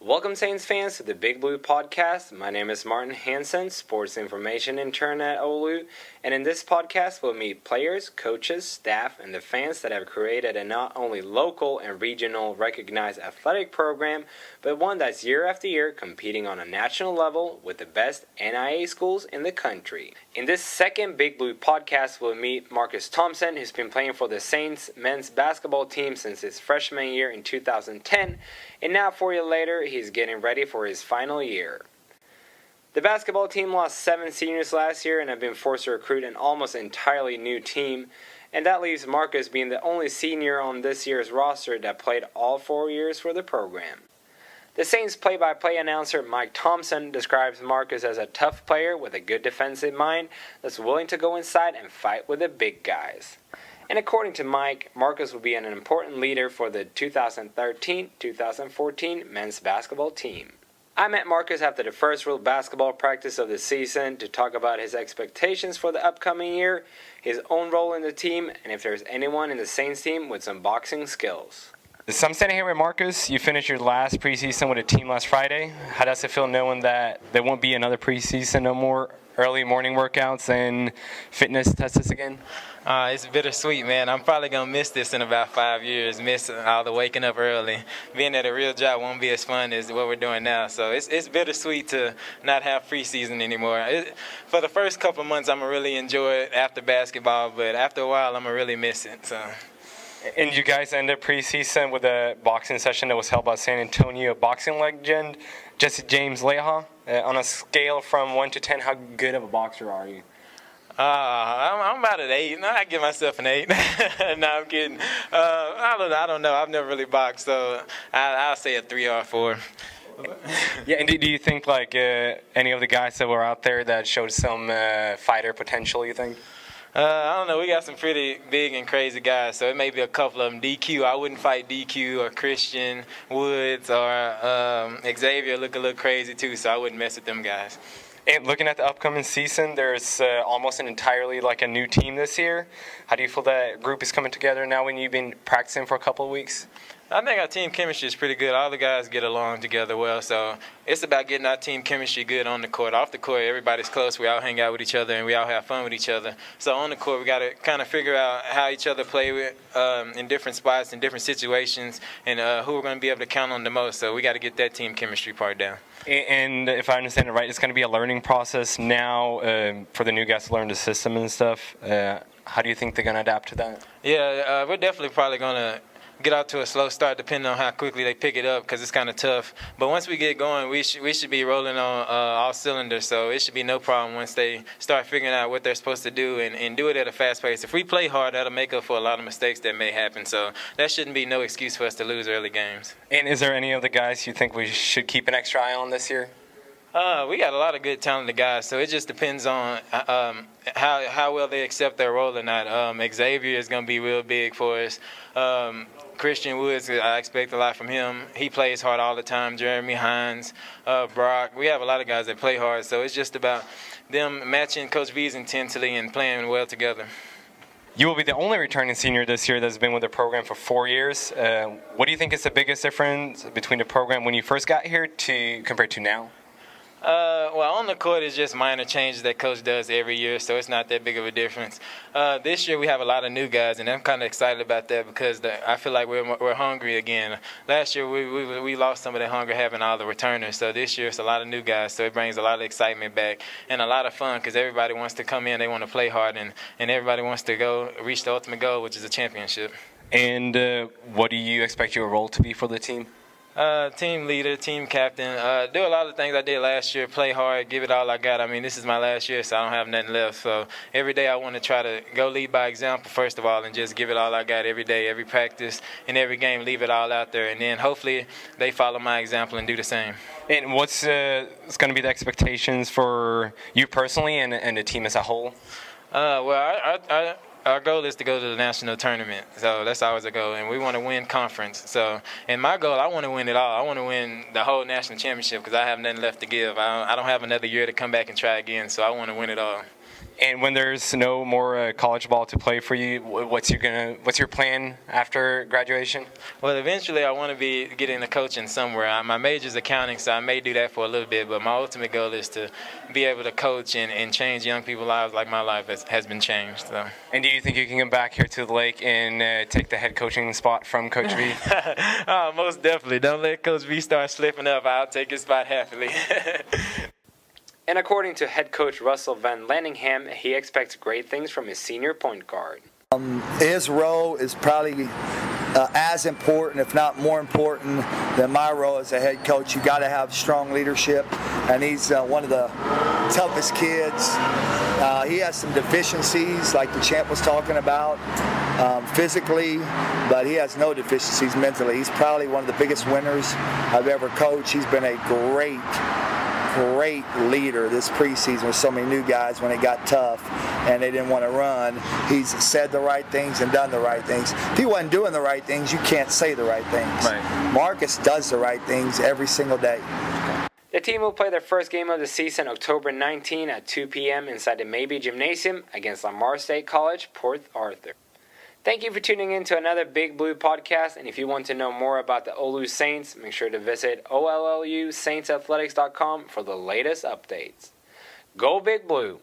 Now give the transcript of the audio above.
Welcome, Saints fans, to the Big Blue Podcast. My name is Martin Hansen, Sports Information Intern at OLLU, and in this podcast we'll meet players, coaches, staff, and the fans that have created a not only local and regional recognized athletic program, but one that's year after year competing on a national level with the best NIA schools in the country. In this second Big Blue Podcast we'll meet Marcus Thompson, who's been playing for the Saints men's basketball team since his freshman year in 2010, and now 4 years later, he's getting ready for his final year. The basketball team lost 7 seniors last year and have been forced to recruit an almost entirely new team, and that leaves Marcus being the only senior on this year's roster that played all 4 years for the program. The Saints play-by-play announcer Mike Thompson describes Marcus as a tough player with a good defensive mind that's willing to go inside and fight with the big guys. And according to Mike, Marcus will be an important leader for the 2013-2014 men's basketball team. I met Marcus after the first real basketball practice of the season to talk about his expectations for the upcoming year, his own role in the team, and if there's anyone in the Saints team with some boxing skills. So I'm standing here with Marcus. You finished your last preseason with a team last Friday. How does it feel knowing that there won't be another preseason, no more early morning workouts and fitness tests again? It's bittersweet, man. I'm probably going to miss this in about 5 years, miss all the waking up early. Being at a real job won't be as fun as what we're doing now. So it's bittersweet to not have preseason anymore. For the first couple of months, I'm going to really enjoy it after basketball, but after a while, I'm going to really miss it. So. And you guys ended preseason with a boxing session that was held by San Antonio boxing legend Jesse James Leha. On a scale from 1 to 10, how good of a boxer are you? I'm about an 8. No, I give myself an 8. No, I'm kidding. I don't know. I've never really boxed, so I'll say a 3 or a 4. Yeah, and do you think like any of the guys that were out there that showed some fighter potential, you think? I don't know. We got some pretty big and crazy guys, so it may be a couple of them. DQ, I wouldn't fight DQ or Christian Woods or Xavier look a little crazy too, so I wouldn't mess with them guys. And looking at the upcoming season, there's almost an entirely like a new team this year. How do you feel that group is coming together now when you've been practicing for a couple of weeks? I think our team chemistry is pretty good. All the guys get along together well, so it's about getting our team chemistry good on the court. Off the court, everybody's close. We all hang out with each other, and we all have fun with each other. So on the court, we got to kind of figure out how each other play with, in different spots, in different situations, and who we're going to be able to count on the most. So we got to get that team chemistry part down. And if I understand it right, it's going to be a learning process now for the new guys to learn the system and stuff. How do you think they're going to adapt to that? Yeah, we're definitely probably going to get out to a slow start depending on how quickly they pick it up because it's kind of tough. But once we get going, we should be rolling on all cylinders, so it should be no problem once they start figuring out what they're supposed to do and do it at a fast pace. If we play hard, that'll make up for a lot of mistakes that may happen, so that shouldn't be no excuse for us to lose early games. And is there any of the guys you think we should keep an extra eye on this year? We got a lot of good, talented guys, so it just depends on how well they accept their role or not. Xavier is going to be real big for us. Christian Woods, I expect a lot from him. He plays hard all the time. Jeremy Hines, Brock. We have a lot of guys that play hard, so it's just about them matching Coach V's intensity and playing well together. You will be the only returning senior this year that's been with the program for 4 years. What do you think is the biggest difference between the program when you first got here compared to now? Well, on the court, it's just minor changes that Coach does every year, so it's not that big of a difference. This year, we have a lot of new guys, and I'm kind of excited about that because I feel like we're hungry again. Last year, we lost some of that hunger having all the returners, so this year, it's a lot of new guys, so it brings a lot of excitement back and a lot of fun because everybody wants to come in, they want to play hard, and everybody wants to go reach the ultimate goal, which is a championship. And what do you expect your role to be for the team? Team leader, team captain, do a lot of things I did last year, play hard, give it all I got. I mean, this is my last year, so I don't have nothing left. So every day I want to try to go lead by example, first of all, and just give it all I got every day, every practice, and every game, leave it all out there. And then hopefully they follow my example and do the same. And what's going to be the expectations for you personally and the team as a whole? Our goal is to go to the national tournament, so that's always a goal, and we want to win conference. So, and my goal, I want to win it all. I want to win the whole national championship because I have nothing left to give. I don't have another year to come back and try again, so I want to win it all. And when there's no more college ball to play for you, what's your plan after graduation? Well, eventually I want to be getting into coaching somewhere. My major is accounting, so I may do that for a little bit, but my ultimate goal is to be able to coach and change young people's lives like my life has been changed. So. And do you think you can come back here to the lake and take the head coaching spot from Coach V? Oh, most definitely. Don't let Coach V start slipping up. I'll take his spot happily. And according to head coach Russell Van Lanningham, he expects great things from his senior point guard. His role is probably as important, if not more important, than my role as a head coach. You got to have strong leadership, and he's one of the toughest kids. He has some deficiencies, like the champ was talking about, physically, but he has no deficiencies mentally. He's probably one of the biggest winners I've ever coached. He's been a great leader this preseason with so many new guys when it got tough and they didn't want to run. He's said the right things and done the right things. If he wasn't doing the right things, you can't say the right things. Right. Marcus does the right things every single day. The team will play their first game of the season October 19 at 2 p.m. inside the Maybe Gymnasium against Lamar State College, Port Arthur. Thank you for tuning in to another Big Blue podcast, and if you want to know more about the OLLU Saints, make sure to visit OLLU Saintsathletics.com for the latest updates. Go Big Blue!